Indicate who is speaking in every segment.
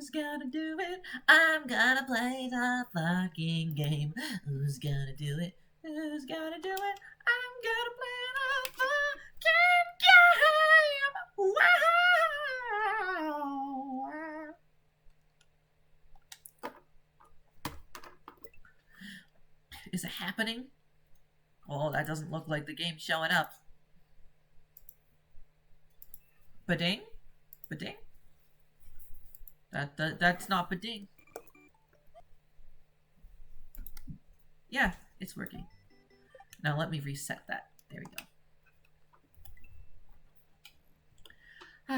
Speaker 1: Who's gonna do it? I'm gonna play the fucking game. Who's gonna do it? Who's gonna do it? I'm gonna play the fucking game. Wow. Is it happening? Oh, that doesn't look like the game showing up. Bading? Bading? That's not bading. Yeah, it's working. Now let me reset that. There we go.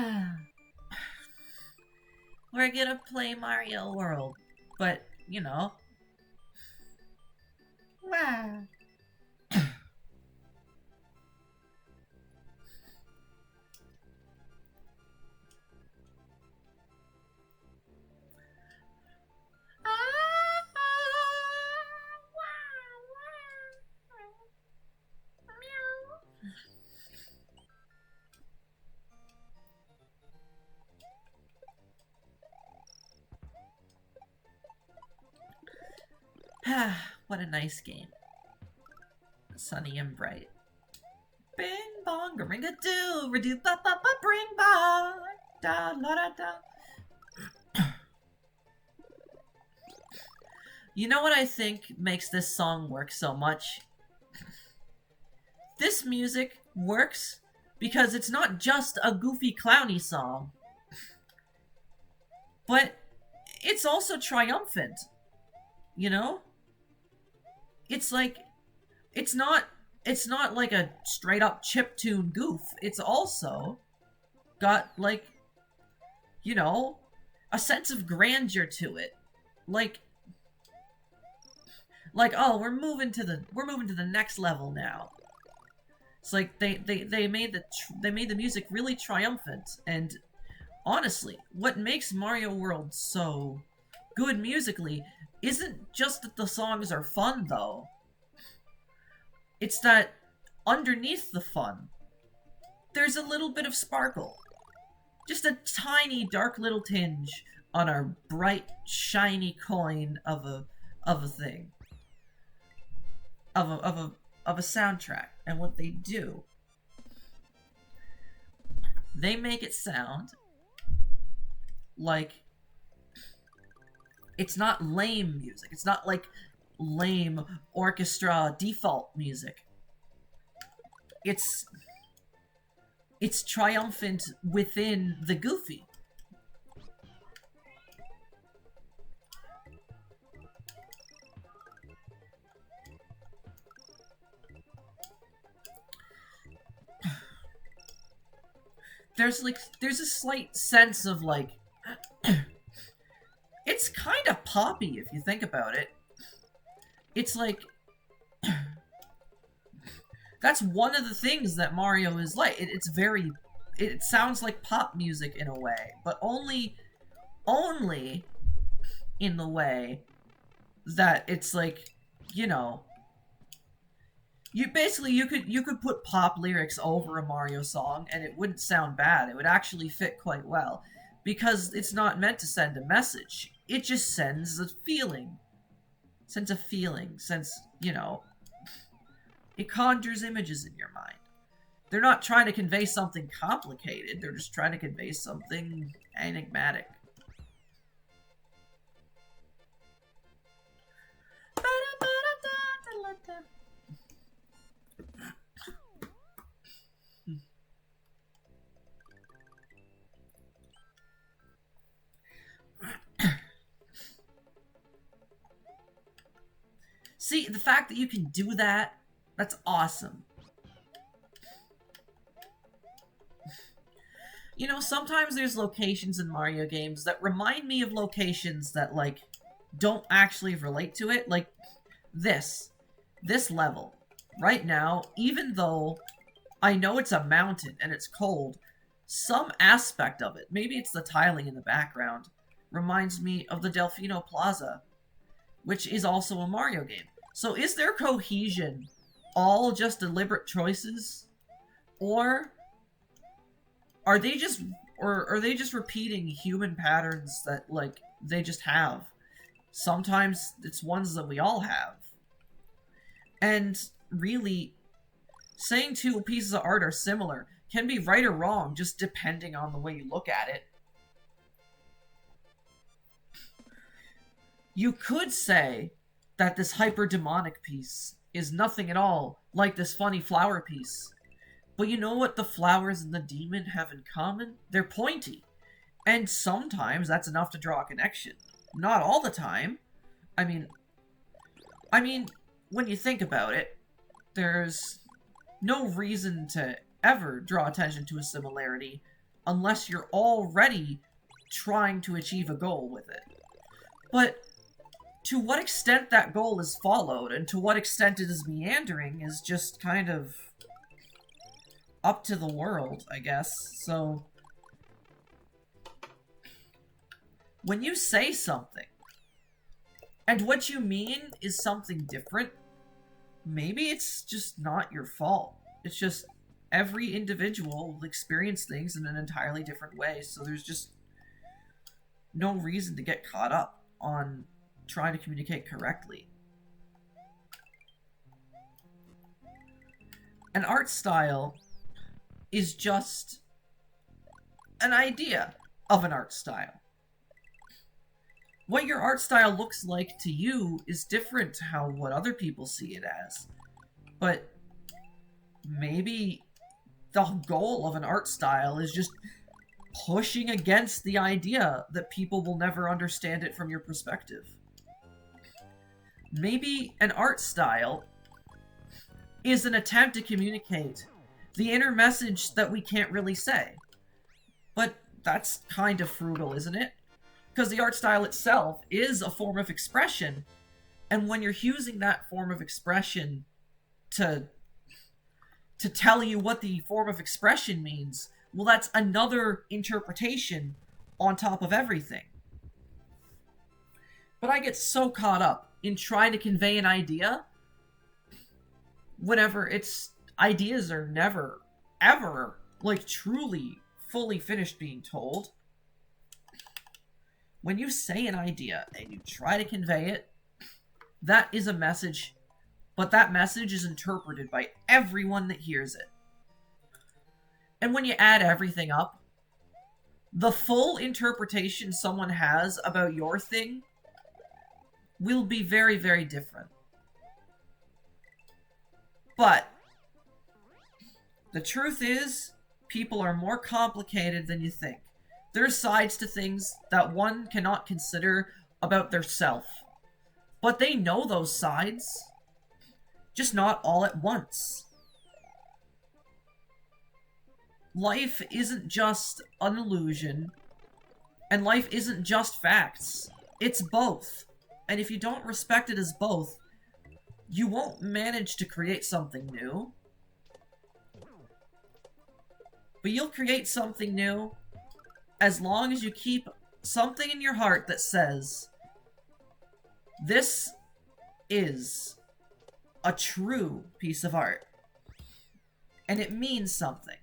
Speaker 1: We're gonna play Mario World, but, you know. Wow. What a nice game. Sunny and bright. Bing bong, ring a doo, redo ba ba ba, bring bong, da la da da. You know what I think makes this song work so much? This music works because it's not just a goofy clowny song, but it's also triumphant. You know? It's like, it's not like a straight up chiptune goof. It's also got, like, you know, a sense of grandeur to it. Like, oh, we're moving to the next level now. It's like they made the music really triumphant, and honestly, what makes Mario World so good musically isn't just that the songs are fun, though. It's that underneath the fun, there's a little bit of sparkle. Just a tiny, dark little tinge on our bright, shiny coin of a thing. Of a soundtrack. And what they do, they make it sound like it's not lame music. It's not like lame orchestra default music. It's triumphant within the goofy. There's a slight sense of, like, it's kind of poppy if you think about it. It's like, that's one of the things that Mario is like. It sounds like pop music in a way, but only in the way that it's like, you know, you could put pop lyrics over a Mario song and it wouldn't sound bad. It would actually fit quite well, because it's not meant to send a message. It just sends a feeling. You know, it conjures images in your mind. They're not trying to convey something complicated. They're just trying to convey something enigmatic. See, the fact that you can do that, that's awesome. You know, sometimes there's locations in Mario games that remind me of locations that, like, don't actually relate to it. Like, this level. Right now, even though I know it's a mountain and it's cold, some aspect of it, maybe it's the tiling in the background, reminds me of the Delfino Plaza, which is also a Mario game. So is their cohesion all just deliberate choices? Or are they just Or are they just repeating human patterns that, like, they just have? Sometimes it's ones that we all have. And really, saying two pieces of art are similar can be right or wrong, just depending on the way you look at it. You could say that this hyper-demonic piece is nothing at all like this funny flower piece. But you know what the flowers and the demon have in common? They're pointy. And sometimes that's enough to draw a connection. Not all the time. I mean, when you think about it, there's no reason to ever draw attention to a similarity unless you're already trying to achieve a goal with it. But to what extent that goal is followed and to what extent it is meandering is just kind of up to the world, I guess. So when you say something and what you mean is something different, maybe it's just not your fault. It's just every individual will experience things in an entirely different way, so there's just no reason to get caught up on trying to communicate correctly. An art style is just an idea of an art style. What your art style looks like to you is different to what other people see it as. But maybe the goal of an art style is just pushing against the idea that people will never understand it from your perspective. Maybe an art style is an attempt to communicate the inner message that we can't really say. But that's kind of frugal, isn't it? Because the art style itself is a form of expression, and when you're using that form of expression to tell you what the form of expression means, well, that's another interpretation on top of everything. But I get so caught up in trying to convey an idea whenever ideas are never, ever, like, truly, fully finished being told. When you say an idea and you try to convey it, that is a message, but that message is interpreted by everyone that hears it. And when you add everything up, the full interpretation someone has about your thing will be very, very different. But the truth is, people are more complicated than you think. There's sides to things that one cannot consider about their self. But they know those sides, just not all at once. Life isn't just an illusion, and life isn't just facts. It's both. And if you don't respect it as both, you won't manage to create something new. But you'll create something new as long as you keep something in your heart that says, this is a true piece of art. And it means something.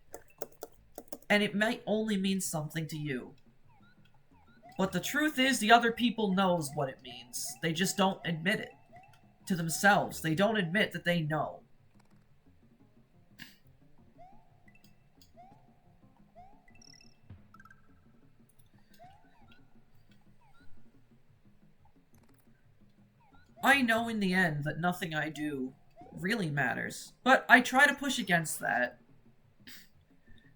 Speaker 1: And it might only mean something to you. But the truth is, the other people knows what it means. They just don't admit it to themselves. They don't admit that they know. I know in the end that nothing I do really matters, but I try to push against that.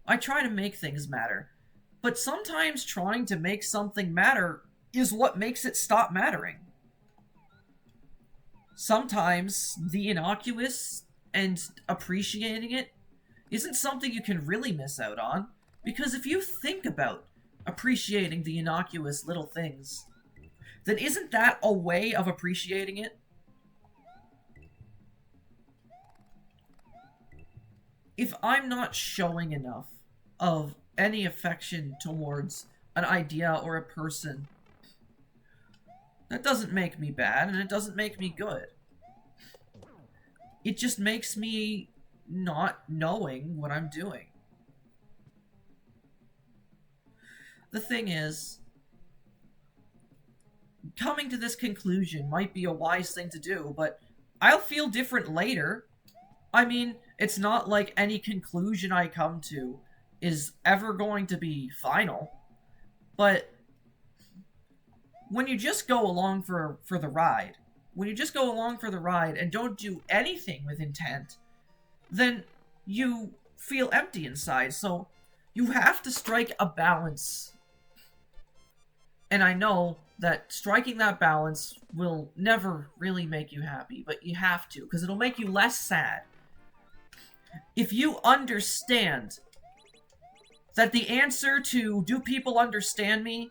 Speaker 1: I try to make things matter, but sometimes trying to make something matter is what makes it stop mattering. Sometimes the innocuous and appreciating it isn't something you can really miss out on, because if you think about appreciating the innocuous little things, then isn't that a way of appreciating it? If I'm not showing enough of any affection towards an idea or a person, that doesn't make me bad, and it doesn't make me good. It just makes me not knowing what I'm doing. the thing is, coming to this conclusion might be a wise thing to do, but I'll feel different later. I mean, it's not like any conclusion I come to is ever going to be final, but when you just go along for the ride, and don't do anything with intent, then you feel empty inside, so you have to strike a balance. And I know that striking that balance will never really make you happy, but you have to, because it'll make you less sad. If you understand that the answer to "do people understand me"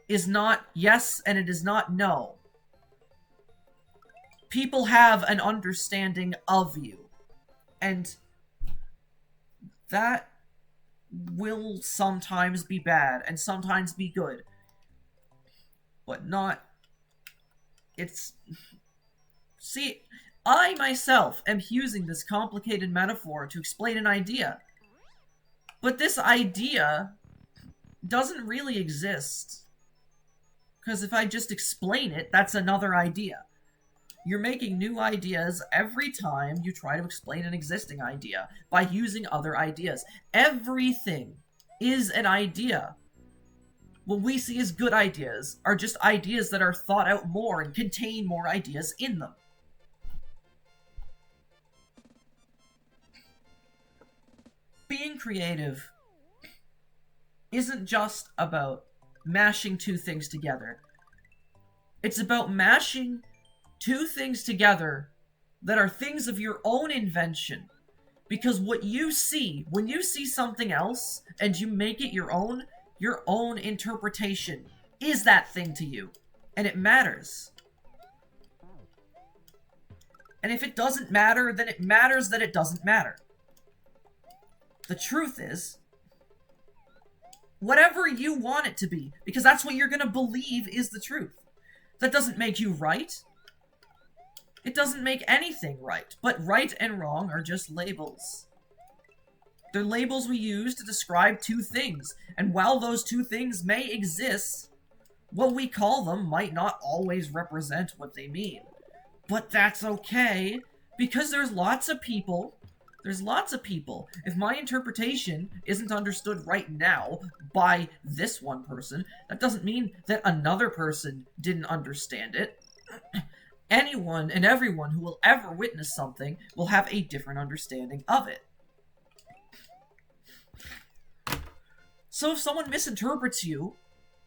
Speaker 1: is not yes and it is not no. People have an understanding of you. And that will sometimes be bad and sometimes be good. But not... It's... See, I myself am using this complicated metaphor to explain an idea. But this idea doesn't really exist. Because if I just explain it, that's another idea. You're making new ideas every time you try to explain an existing idea by using other ideas. Everything is an idea. What we see as good ideas are just ideas that are thought out more and contain more ideas in them. Being creative isn't just about mashing two things together. It's about mashing two things together that are things of your own invention. Because what you see, when you see something else and you make it your own interpretation is that thing to you. And it matters. And if it doesn't matter, then it matters that it doesn't matter. The truth is, whatever you want it to be, because that's what you're gonna believe is the truth. That doesn't make you right. It doesn't make anything right. But right and wrong are just labels. They're labels we use to describe two things. And while those two things may exist, what we call them might not always represent what they mean. But that's okay, because there's lots of people. If my interpretation isn't understood right now by this one person, that doesn't mean that another person didn't understand it. Anyone and everyone who will ever witness something will have a different understanding of it. So if someone misinterprets you,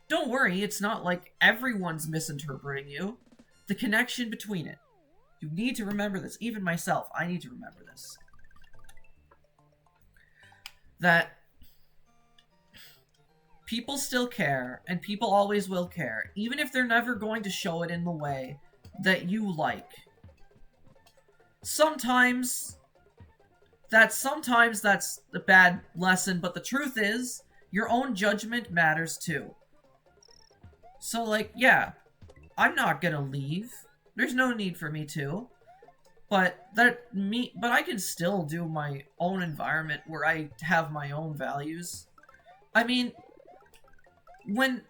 Speaker 1: don't worry, it's not like everyone's misinterpreting you. The connection between it. You need to remember this. Even myself, I need to remember this. That people still care, and people always will care, even if they're never going to show it in the way that you like. Sometimes that's a bad lesson, but the truth is, your own judgment matters too. So, like, yeah, I'm not gonna leave. There's no need for me to. But I can still do my own environment where I have my own values. I mean, when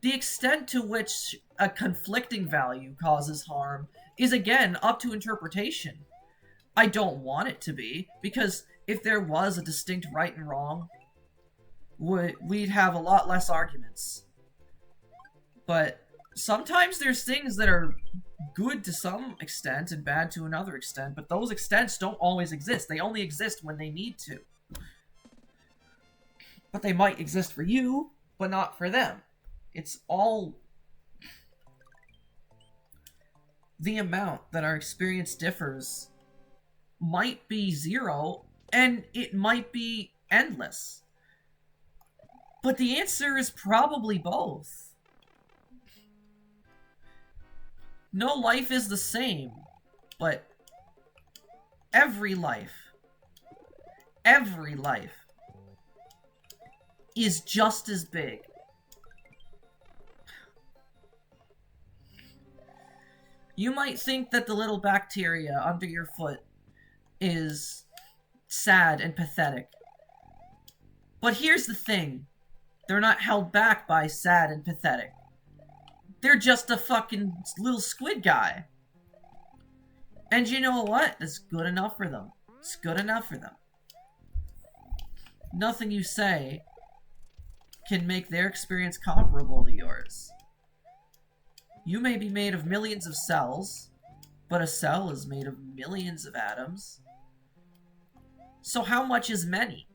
Speaker 1: the extent to which a conflicting value causes harm is again up to interpretation. I don't want it to be, because if there was a distinct right and wrong, we'd have a lot less arguments. But sometimes there's things that are good to some extent and bad to another extent, but those extents don't always exist. They only exist when they need to. But they might exist for you, but not for them. It's all the amount that our experience differs might be zero, and it might be endless. But the answer is probably both. No life is the same, but every life is just as big. You might think that the little bacteria under your foot is sad and pathetic. But here's the thing. They're not held back by sad and pathetic. They're just a fucking little squid guy. And you know what? It's good enough for them. It's good enough for them. Nothing you say can make their experience comparable to yours. You may be made of millions of cells, but a cell is made of millions of atoms. So how much is many?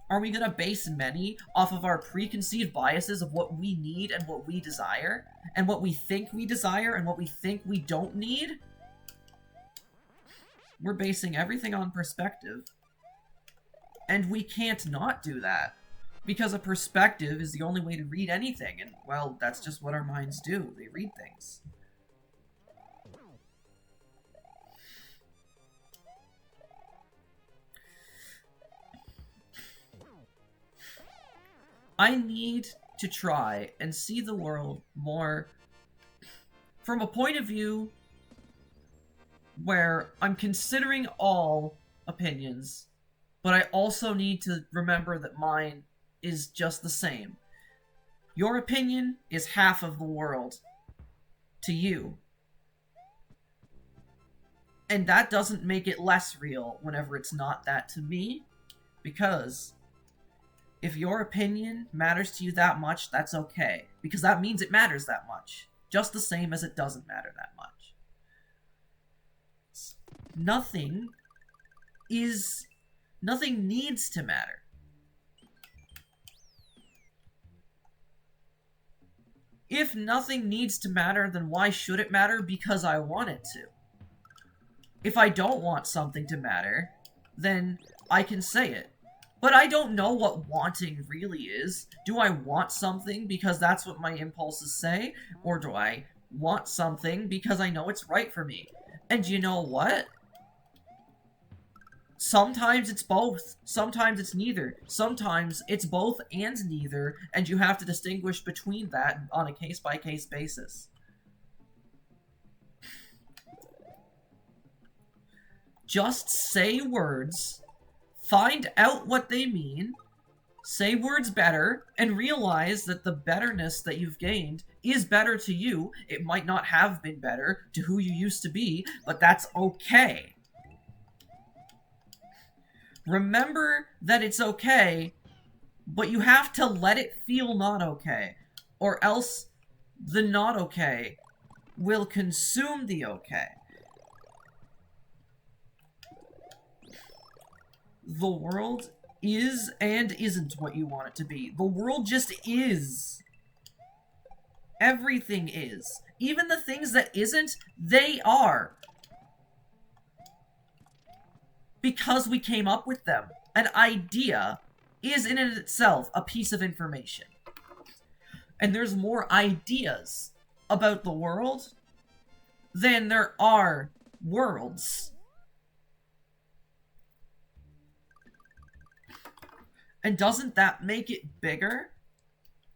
Speaker 1: Are we gonna base many off of our preconceived biases of what we need and what we desire? And what we think we desire and what we think we don't need? We're basing everything on perspective. And we can't not do that. Because a perspective is the only way to read anything. And, well, that's just what our minds do. They read things. I need to try and see the world more from a point of view where I'm considering all opinions, but I also need to remember that mine is just the same. Your opinion is half of the world to you. And that doesn't make it less real whenever it's not that to me, because if your opinion matters to you that much, that's okay. Because that means it matters that much. Just the same as it doesn't matter that much. Nothing needs to matter. If nothing needs to matter, then why should it matter? Because I want it to. If I don't want something to matter, then I can say it. But I don't know what wanting really is. Do I want something because that's what my impulses say? Or do I want something because I know it's right for me? And you know what? Sometimes it's both. Sometimes it's neither. Sometimes it's both and neither, and you have to distinguish between that on a case-by-case basis. Just say words, find out what they mean, say words better, and realize that the betterness that you've gained is better to you. It might not have been better to who you used to be, but that's okay. Remember that it's okay, but you have to let it feel not okay, or else the not okay will consume the okay. The world is and isn't what you want it to be. The world just is. Everything is. Even the things that isn't, they are. Because we came up with them. An idea is in and of itself a piece of information. And there's more ideas about the world than there are worlds. And doesn't that make it bigger?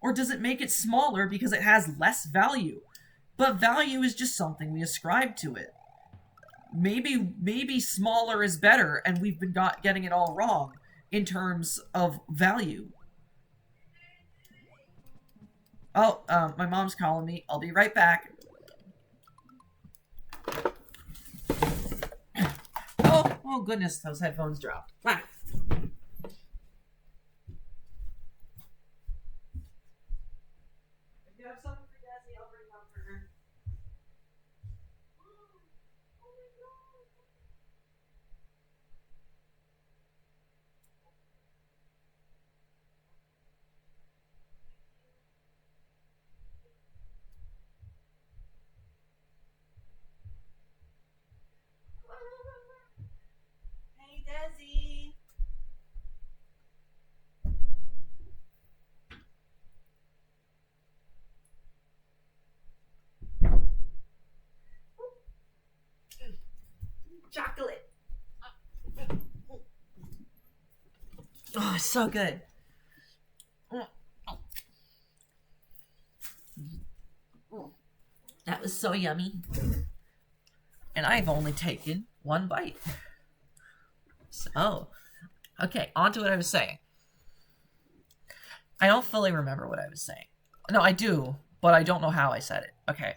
Speaker 1: Or does it make it smaller because it has less value? But value is just something we ascribe to it. Maybe smaller is better, and we've been getting it all wrong in terms of value. Oh, my mom's calling me. I'll be right back. Oh goodness, those headphones dropped. Ah. If you have something for Desi, I'll bring one for her. Hey, Desi. Chocolate. Oh, it's so good. That was so yummy. And I've only taken one bite. So, okay, on to what I was saying. I don't fully remember what I was saying. No, I do, but I don't know how I said it. Okay.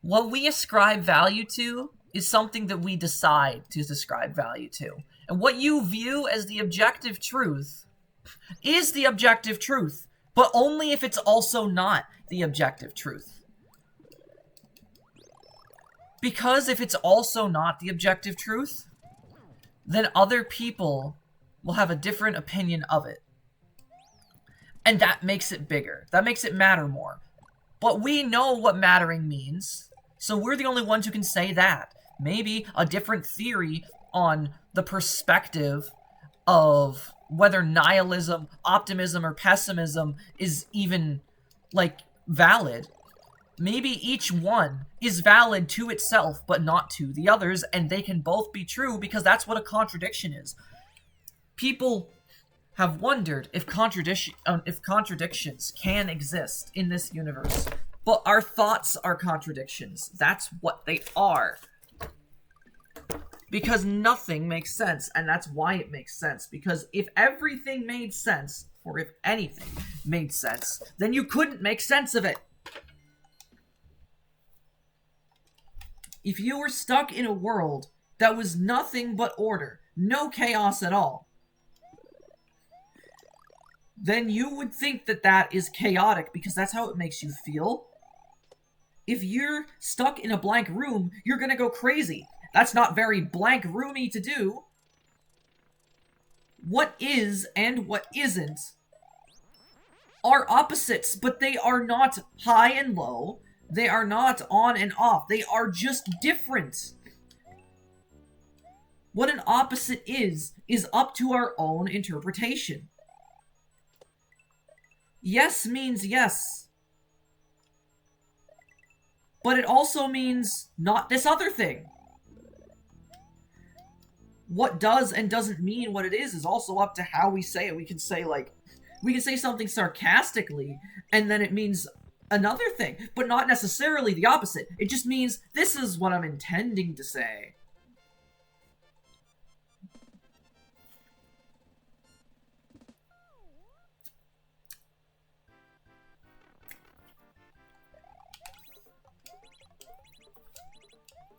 Speaker 1: What we ascribe value to is something that we decide to ascribe value to. And what you view as the objective truth is the objective truth, but only if it's also not the objective truth. Because if it's also not the objective truth, then other people will have a different opinion of it. And that makes it bigger. That makes it matter more. But we know what mattering means, so we're the only ones who can say that. Maybe a different theory on the perspective of whether nihilism, optimism, or pessimism is even, like, valid. Maybe each one is valid to itself, but not to the others, and they can both be true because that's what a contradiction is. People have wondered if contradictions can exist in this universe. But our thoughts are contradictions. That's what they are. Because nothing makes sense, and that's why it makes sense. Because if everything made sense, or if anything made sense, then you couldn't make sense of it. If you were stuck in a world that was nothing but order, no chaos at all, then you would think that that is chaotic because that's how it makes you feel. If you're stuck in a blank room, you're gonna go crazy. That's not very blank roomy to do. What is and what isn't are opposites, but they are not high and low. They are not on and off. They are just different. What an opposite is up to our own interpretation. Yes means yes. But it also means not this other thing. What does and doesn't mean what it is also up to how we say it. We can say, like, we can say something sarcastically, and then it means another thing, but not necessarily the opposite. It just means this is what I'm intending to say.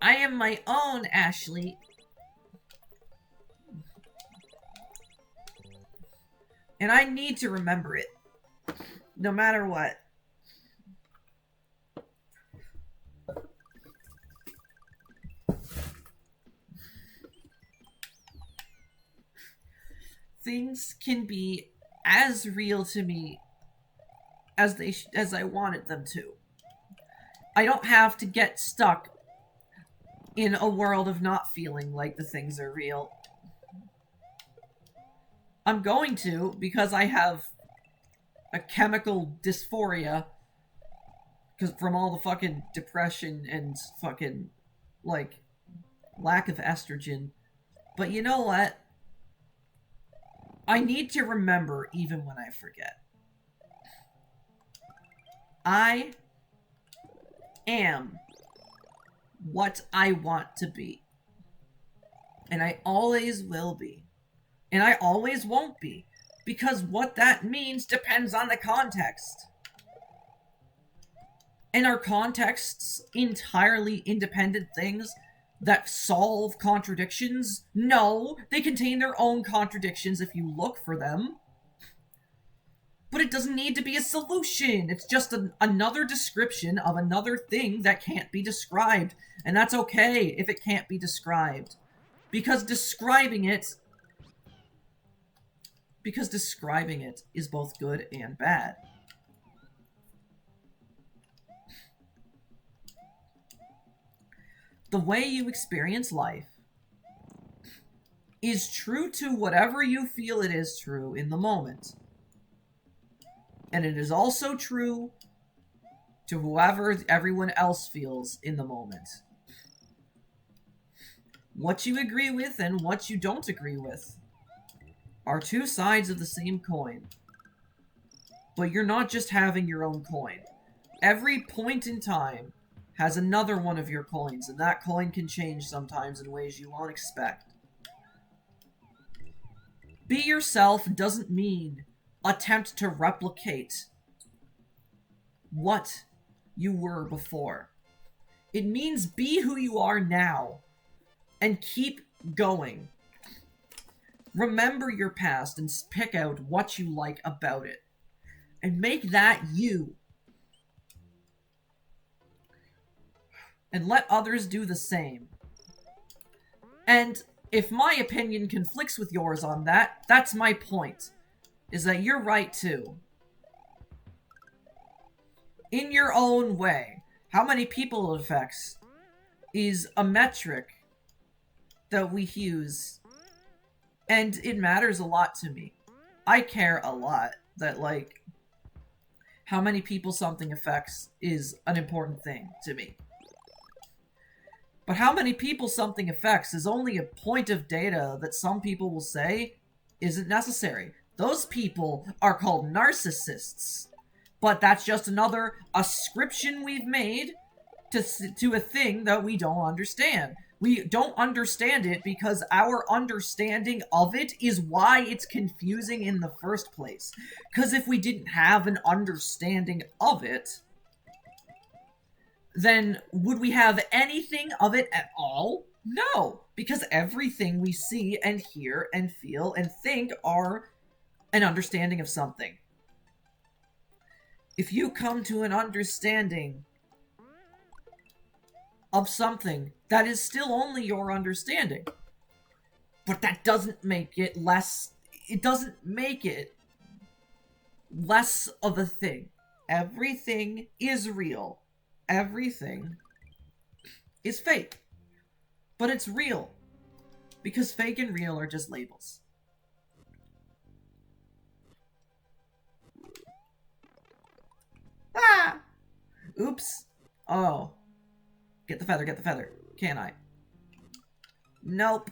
Speaker 1: I am my own Ashley. And I need to remember it. No matter what. Things can be as real to me as I wanted them to. I don't have to get stuck in a world of not feeling like the things are real. I'm going to, because I have a chemical dysphoria from all the fucking depression and fucking, like, lack of estrogen. But you know what? I need to remember even when I forget. I am what I want to be. And I always will be. And I always won't be. Because what that means depends on the context. And are contexts entirely independent things that solve contradictions? No, they contain their own contradictions if you look for them. But it doesn't need to be a solution. It's just another description of another thing that can't be described. And that's okay if it can't be described. Because describing it is both good and bad. The way you experience life is true to whatever you feel it is true in the moment. And it is also true to whoever everyone else feels in the moment. What you agree with and what you don't agree with are two sides of the same coin. But you're not just having your own coin. Every point in time has another one of your coins, and that coin can change sometimes in ways you won't expect. Be yourself doesn't mean attempt to replicate what you were before. It means be who you are now and keep going. Remember your past and pick out what you like about it and make that you. And let others do the same. And if my opinion conflicts with yours on that, that's my point. Is that you're right too. In your own way. How many people it affects is a metric that we use. And it matters a lot to me. I care a lot that, like, how many people something affects is an important thing to me. But how many people something affects is only a point of data that some people will say isn't necessary. Those people are called narcissists. But that's just another ascription we've made to a thing that we don't understand. We don't understand it because our understanding of it is why it's confusing in the first place. Because if we didn't have an understanding of it, then would we have anything of it at all? No, because everything we see and hear and feel and think are an understanding of something. If you come to an understanding of something, that is still only your understanding. But that doesn't make it less... It doesn't make it less of a thing. Everything is real. Everything is fake. But it's real. Because fake and real are just labels. Ah! Oops. Oh. Get the feather, get the feather. Can I? Nope.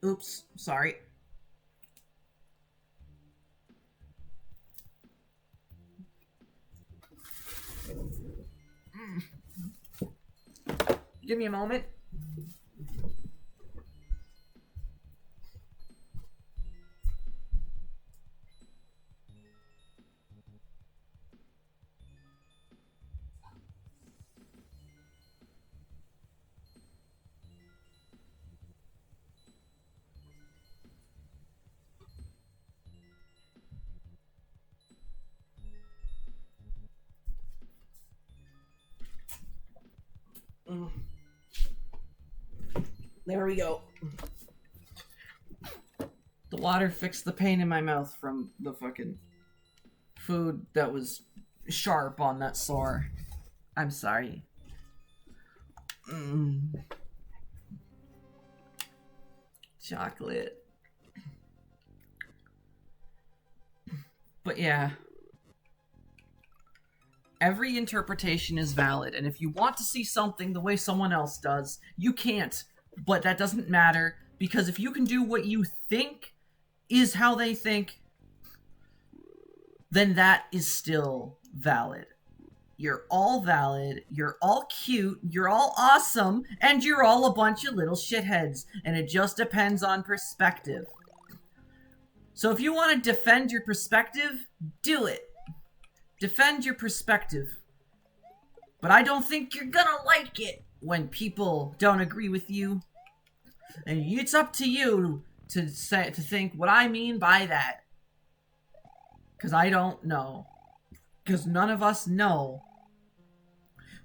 Speaker 1: Oops, sorry. Give me a moment. There we go. The water fixed the pain in my mouth from the fucking food that was sharp on that sore. I'm sorry. Chocolate. But yeah. Every interpretation is valid, and if you want to see something the way someone else does, you can't. But that doesn't matter, because if you can do what you think is how they think, then that is still valid. You're all valid, you're all cute, you're all awesome, and you're all a bunch of little shitheads, and it just depends on perspective. So if you want to defend your perspective, do it. Defend your perspective. But I don't think you're gonna like it when people don't agree with you. And it's up to you to think what I mean by that. Because I don't know. Because none of us know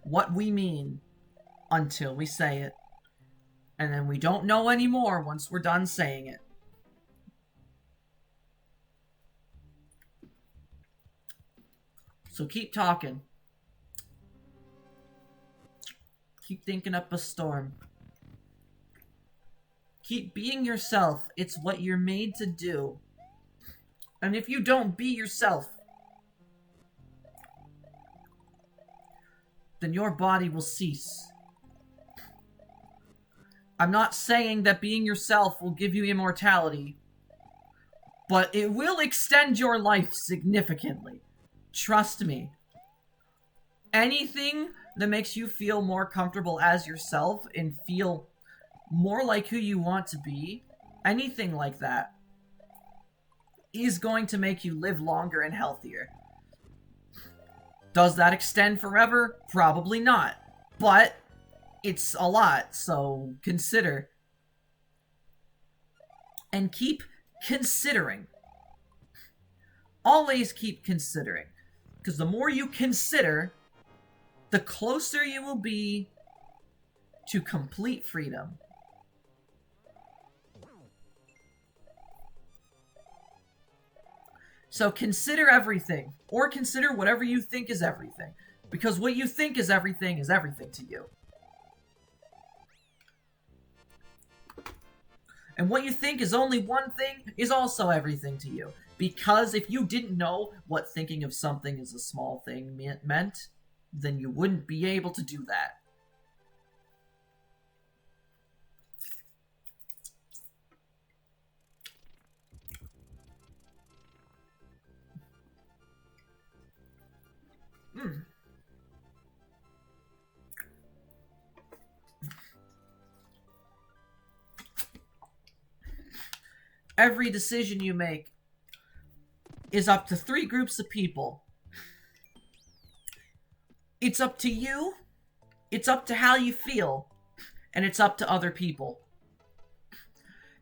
Speaker 1: what we mean until we say it. And then we don't know anymore once we're done saying it. So keep talking. Keep thinking up a storm. Keep being yourself. It's what you're made to do. And if you don't be yourself, then your body will cease. I'm not saying that being yourself will give you immortality, but it will extend your life significantly. Trust me. Anything that makes you feel more comfortable as yourself and feel more like who you want to be, anything like that, is going to make you live longer and healthier. Does that extend forever? Probably not. But it's a lot, so consider. And keep considering. Always keep considering. Because the more you consider, the closer you will be to complete freedom. So consider everything, or consider whatever you think is everything. Because what you think is everything to you. And what you think is only one thing is also everything to you. Because if you didn't know what thinking of something as a small thing meant, then you wouldn't be able to do that. Every decision you make is up to 3 groups of people. It's up to you, it's up to how you feel, and it's up to other people.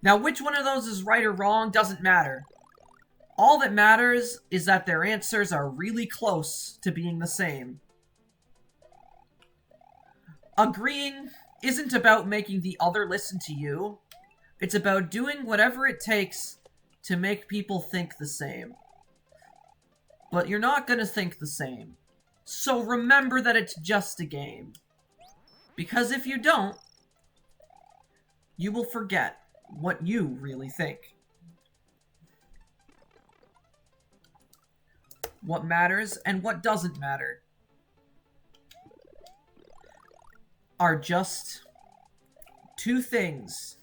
Speaker 1: Now, which one of those is right or wrong doesn't matter. All that matters is that their answers are really close to being the same. Agreeing isn't about making the other listen to you. It's about doing whatever it takes to make people think the same. But you're not gonna think the same. So remember that it's just a game. Because if you don't, you will forget what you really think. What matters and what doesn't matter are just 2 things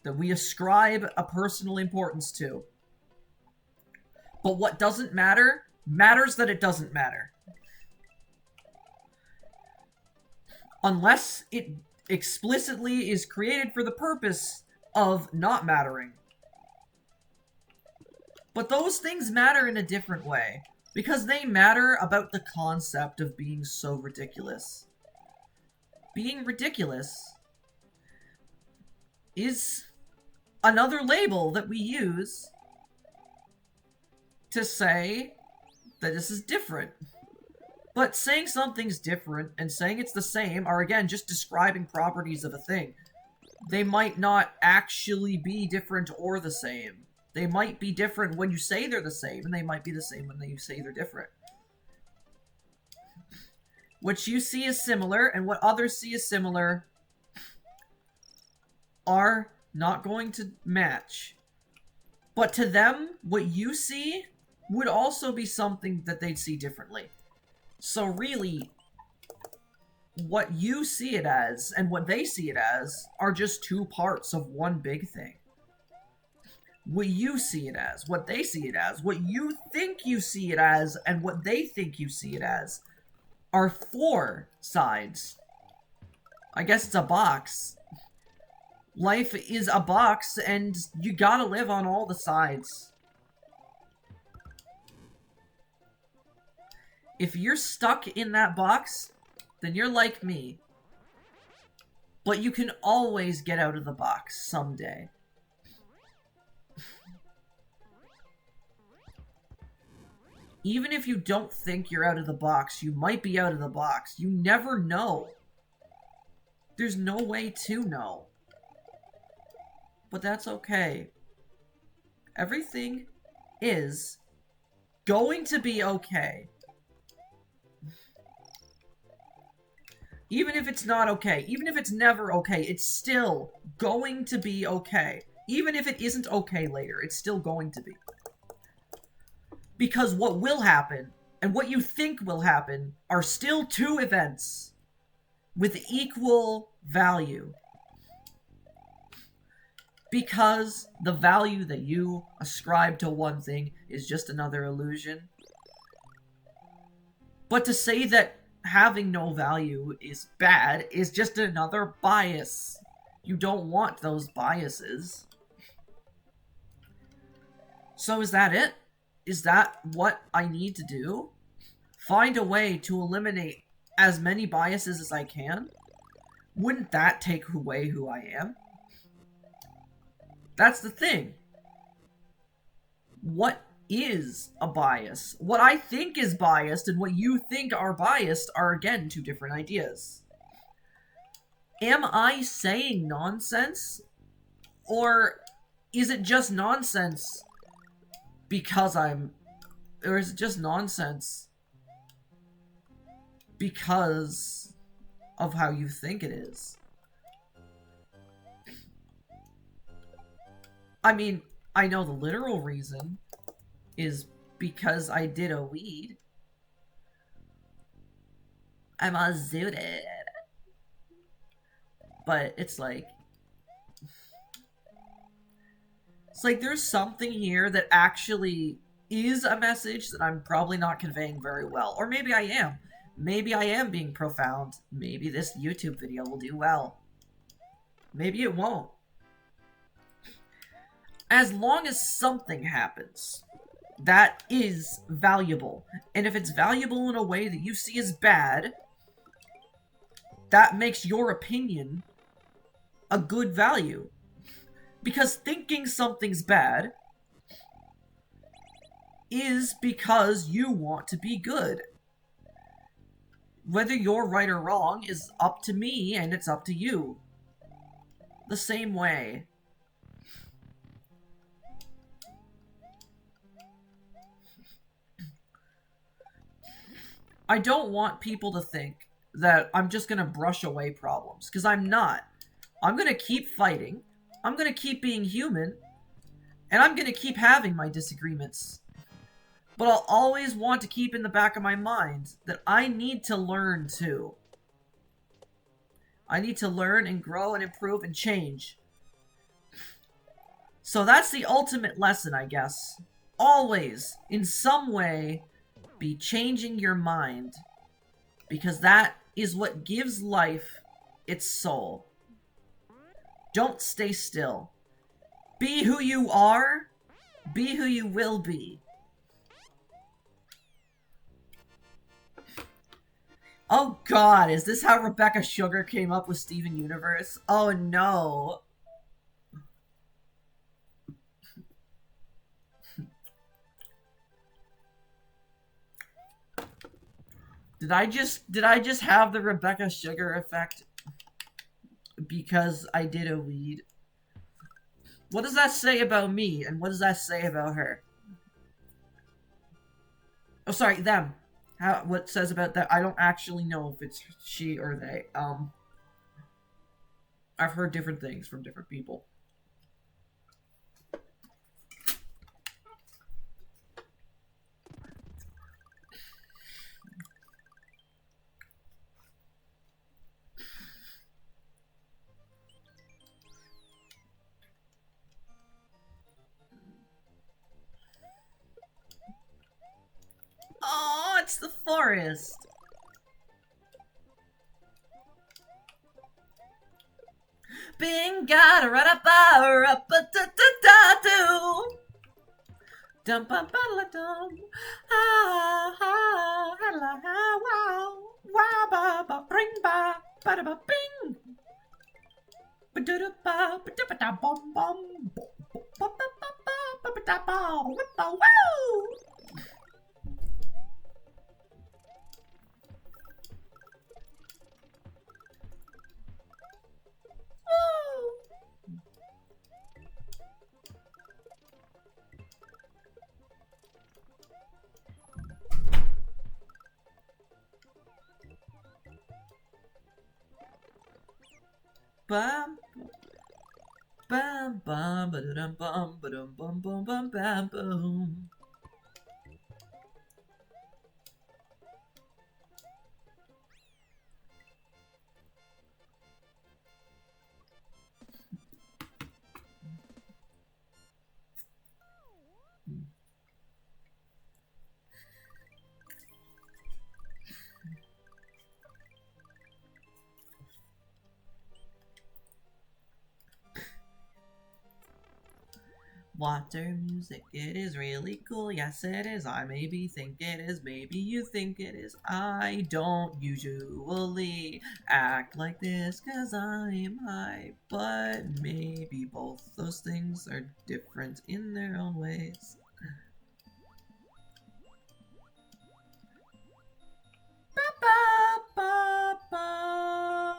Speaker 1: that we ascribe a personal importance to. But what doesn't matter, matters that it doesn't matter. Unless it explicitly is created for the purpose of not mattering. But those things matter in a different way. Because they matter about the concept of being so ridiculous. Being ridiculous is another label that we use to say that this is different. But saying something's different and saying it's the same are, again, just describing properties of a thing. They might not actually be different or the same. They might be different when you say they're the same, and they might be the same when you say they're different. What you see as similar and what others see as similar are not going to match. But to them, what you see would also be something that they'd see differently. So really, what you see it as and what they see it as are just 2 parts of one big thing. What you see it as, what they see it as, what you think you see it as, and what they think you see it as are 4 sides. I guess it's a box. Life is a box, and you gotta live on all the sides. If you're stuck in that box, then you're like me. But you can always get out of the box someday. Even if you don't think you're out of the box, you might be out of the box. You never know. There's no way to know. But that's okay. Everything is going to be okay. Even if it's not okay, even if it's never okay, it's still going to be okay. Even if it isn't okay later, it's still going to be. Because what will happen and what you think will happen are still two events with equal value. Because the value that you ascribe to one thing is just another illusion. But to say that having no value is bad is just another bias. You don't want those biases. So is that it? Is that what I need to do? Find a way to eliminate as many biases as I can? Wouldn't that take away who I am? That's the thing. What is a bias? What I think is biased and what you think are biased are, again, two different ideas. Am I saying nonsense? Or is it just nonsense because or is it just nonsense because of how you think it is? I mean, I know the literal reason is because I did a weed. I'm all zooted. But it's like there's something here that actually is a message that I'm probably not conveying very well. Or maybe I am. Maybe I am being profound. Maybe this YouTube video will do well. Maybe it won't. As long as something happens that is valuable, and if it's valuable in a way that you see as bad, that makes your opinion a good value. Because thinking something's bad is because you want to be good. Whether you're right or wrong is up to me, and it's up to you. The same way. I don't want people to think that I'm just gonna brush away problems, because I'm not. I'm gonna keep fighting, I'm gonna keep being human, and I'm gonna keep having my disagreements. But I'll always want to keep in the back of my mind that I need to learn too. I need to learn and grow and improve and change. So that's the ultimate lesson, I guess. Always, in some way, be changing your mind. Because that is what gives life its soul. Don't stay still. Be who you are. Be who you will be. Oh god, is this how Rebecca Sugar came up with Steven Universe? Oh no. Did I just have the Rebecca Sugar effect because I did a weed? What does that say about me, and what does that say about her? Oh, sorry, them. What says about that? I don't actually know if it's she or they. I've heard different things from different people. Oh, it's the forest. Bing got a ra-da-ba-ra-ba-da-da-da-do. Dum ba ba la dum. Ah ah la wow. Wow ba ba bring ba ba da ba bing. Ba da da ba ba da ba da bum bum. Ba ba ba ba ba ba da ba ba wow. Bum bum bum ba dum bum ba dum bum bum bum bum boom. Water music, it is really cool. Yes, it is. I maybe think it is. Maybe you think it is. I don't usually act like this because I'm high. But maybe both those things are different in their own ways. Ba, ba, ba, ba.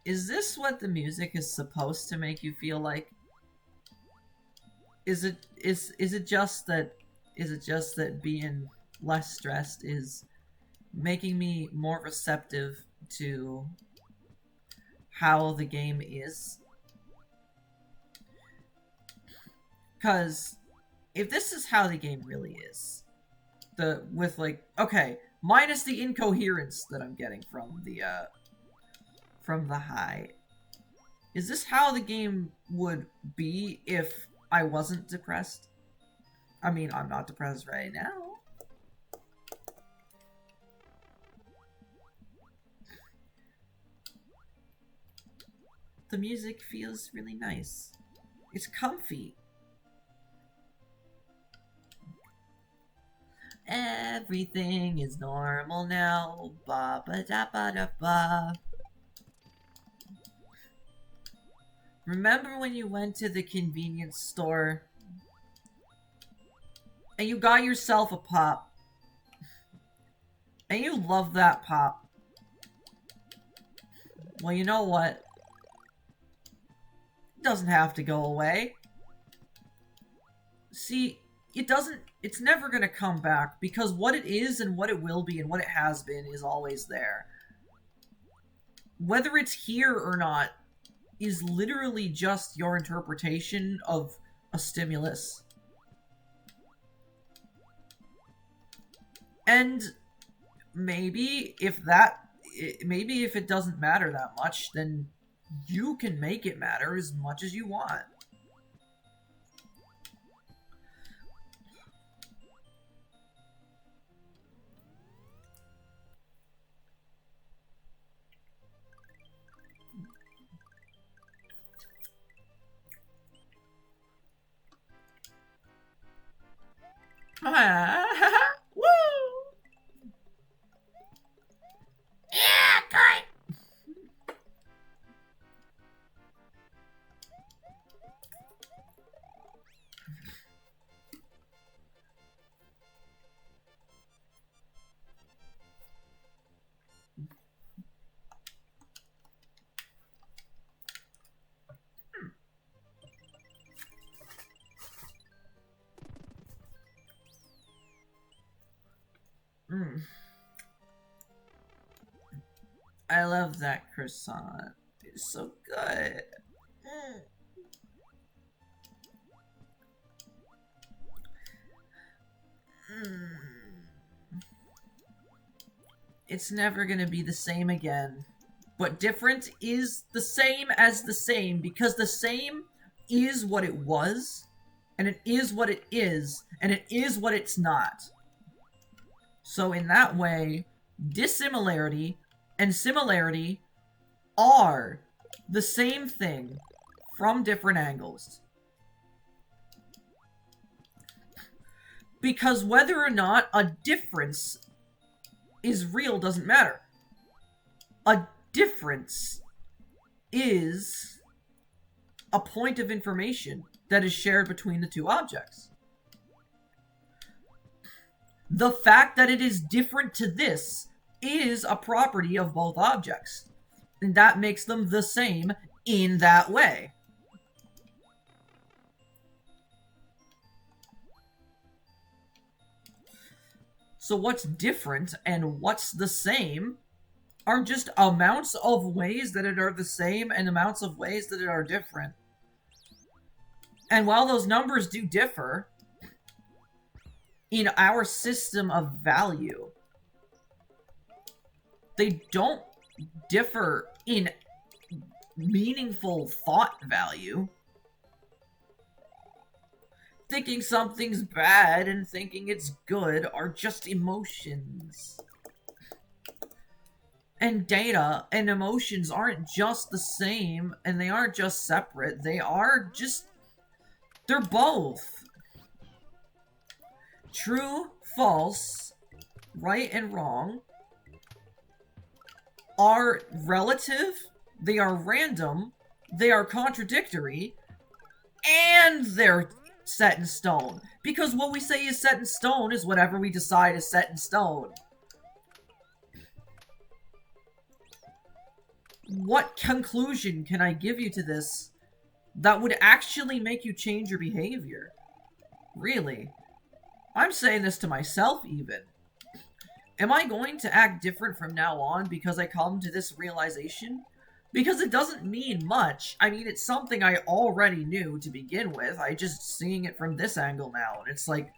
Speaker 1: Is this what the music is supposed to make you feel like? Is it just that being less stressed is making me more receptive to how the game is? Because if this is how the game really is, with like, okay, minus the incoherence that I'm getting from the high, is this how the game would be if I wasn't depressed? I mean, I'm not depressed right now. The music feels really nice. It's comfy. Everything is normal now. Ba ba da ba da ba. Remember when you went to the convenience store and you got yourself a pop and you love that pop? Well, you know what? It doesn't have to go away. See, it's never gonna come back because what it is and what it will be and what it has been is always there. Whether it's here or not is literally just your interpretation of a stimulus. And maybe if it doesn't matter that much, then you can make it matter as much as you want. Woo! Yeah, great! Mm. I love that croissant. It's so good. Mm. Mm. It's never gonna be the same again. But different is the same as the same, because the same is what it was, and it is what it is, and it is what it's not. So in that way, dissimilarity and similarity are the same thing from different angles. Because whether or not a difference is real doesn't matter. A difference is a point of information that is shared between the two objects. The fact that it is different to this is a property of both objects, and that makes them the same in that way. So what's different and what's the same are just amounts of ways that it are the same and amounts of ways that it are different. And while those numbers do differ in our system of value, they don't differ in meaningful thought value. thinking something's bad and thinking it's good are just emotions. And data and emotions aren't just the same, and they aren't just separate. They're both. True, false, right and wrong are relative, they are random, they are contradictory, and they're set in stone. Because what we say is set in stone is whatever we decide is set in stone. What conclusion can I give you to this that would actually make you change your behavior? Really? I'm saying this to myself, even. Am I going to act different from now on because I come to this realization? Because it doesn't mean much. I mean, it's something I already knew to begin with. I just seeing it from this angle now, and it's like,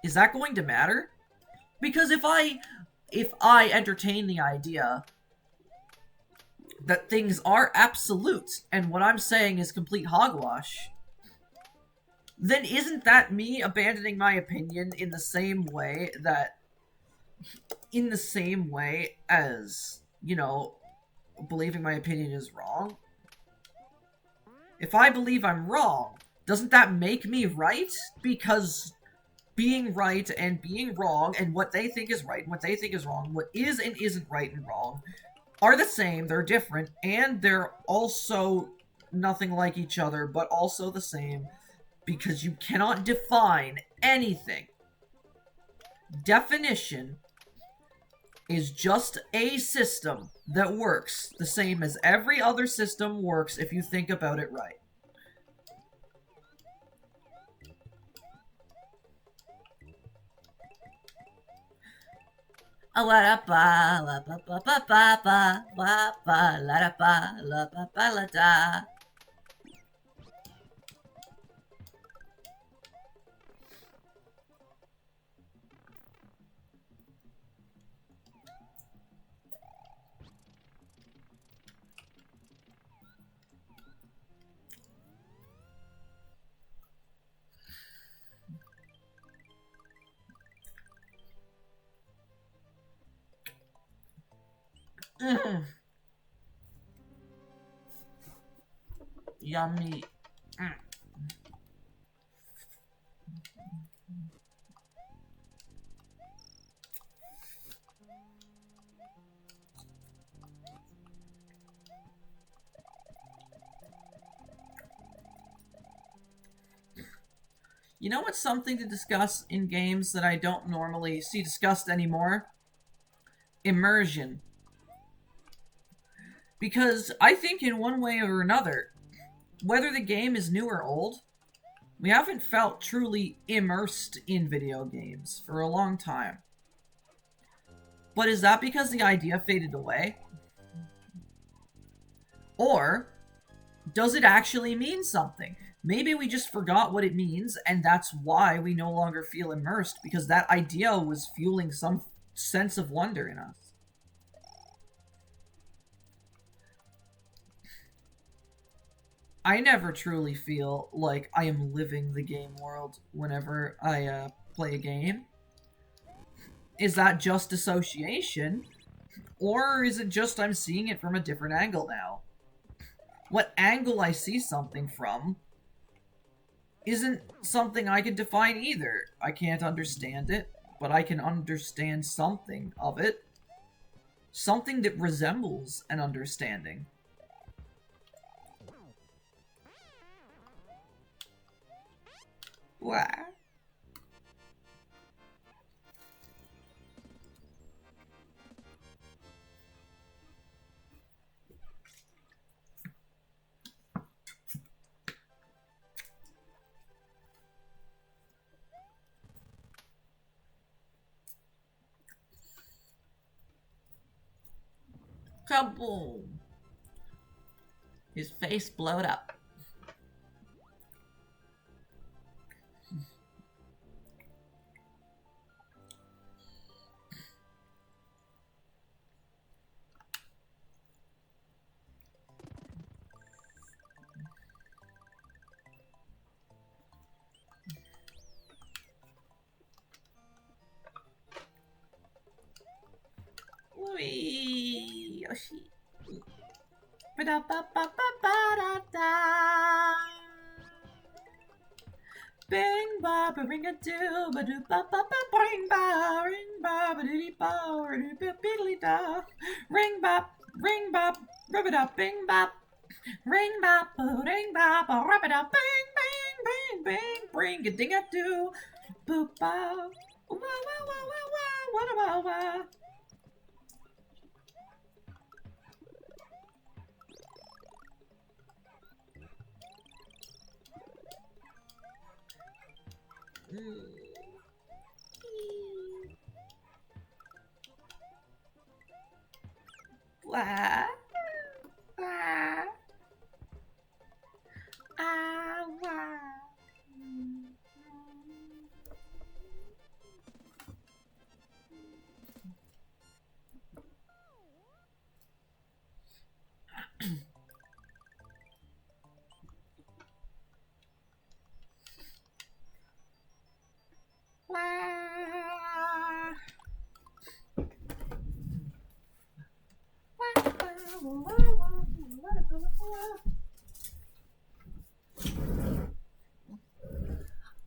Speaker 1: is that going to matter? Because if I entertain the idea that things are absolute and what I'm saying is complete hogwash, then isn't that me abandoning my opinion in the same way as, you know, believing my opinion is wrong? If I believe I'm wrong, doesn't that make me right? Because being right and being wrong, and what they think is right and what they think is wrong, what is and isn't right and wrong, are the same, they're different, and they're also nothing like each other, but also the same, because you cannot define anything. Definition is just a system that works the same as every other system works if you think about it right. La da ba la ba ba ba ba ba ba ba la da ba la ba ba la da. Mm. Yummy. Mm. You know what's something to discuss in games that I don't normally see discussed anymore? Immersion. Because I think in one way or another, whether the game is new or old, we haven't felt truly immersed in video games for a long time. But is that because the idea faded away? Or does it actually mean something? Maybe we just forgot what it means, and that's why we no longer feel immersed, because that idea was fueling some sense of wonder in us. I never truly feel like I am living the game world whenever I play a game. Is that just association? Or is it just I'm seeing it from a different angle now? What angle I see something from isn't something I can define either. I can't understand it, but I can understand something of it. Something that resembles an understanding. What? Kaboom! His face blowed up. Bing ba ba ring a doo ba doo ba ba ba bing ba ring ba ba doo ba doo ba biddly da ring bop rub it up bing bop ring bop ring bop rub it up bing bing bing bing bring a ding a doo boop ba wah wah wah wah wah wah wah wah. Wah. Wah. Ah, wah.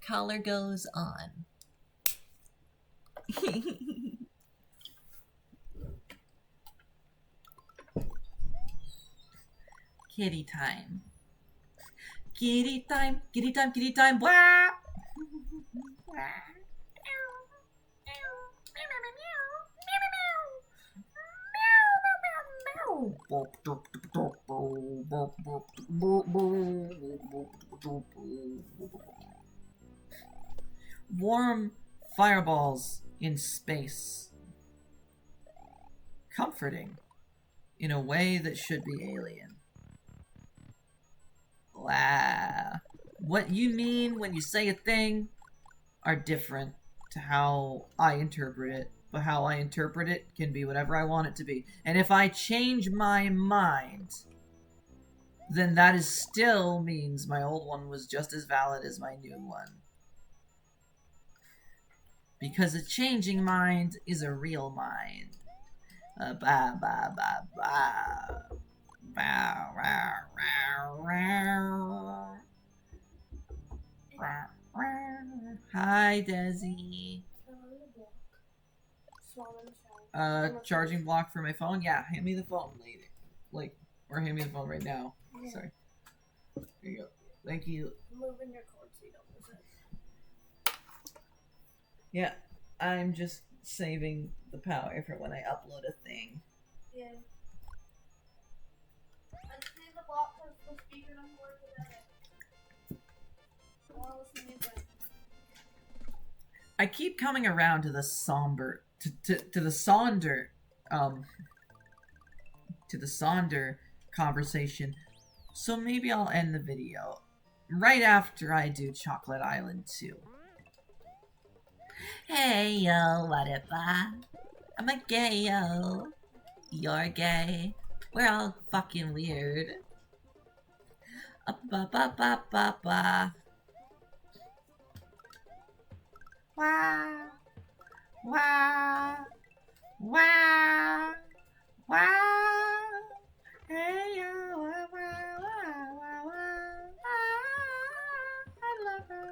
Speaker 1: Collar goes on. Kitty time. Kitty time, kitty time, kitty time. Blah! Warm fireballs in space. Comforting in a way that should be alien. Wow. What you mean when you say a thing are different to how I interpret it, but how I interpret it can be whatever I want it to be. And if I change my mind, then that is still means my old one was just as valid as my new one. Because a changing mind is a real mind. Ba ba ba ba. Bow, row, row, row. Hi, Desi. Charging block for my phone? Yeah, hand me the phone later. Or hand me the phone right now. Yeah. Sorry. Here you go. Thank you.
Speaker 2: Moving your cord so you don't lose it.
Speaker 1: Yeah, I'm just saving the power for when I upload a thing.
Speaker 2: Yeah. I just need the block because the speaker doesn't work without it. I want to listen to music.
Speaker 1: I keep coming around to the somber, to the sonder, to the sonder conversation. So maybe I'll end the video right after I do Chocolate Island 2. Hey yo, what if I'm a gay yo. You're gay. We're all fucking weird. Ba ba ba ba ba. Wah. Wah. Wah. Wah. Hey yo, wah wah wah wah wah. I love her.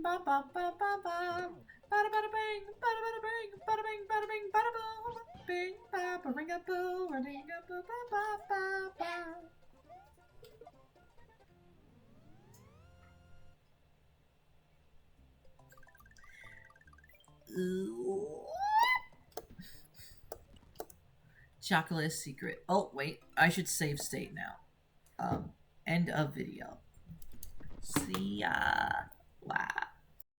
Speaker 1: Ba ba ba ba ba. Bada bada bang, bada bada bang, bada bang, bada bang, bada boom. Bing ba ba ring a boo, ring a boo ba ba ba ba. Ooh. Chocolate secret. Oh wait, I should save state now. End of video. See ya. Wow.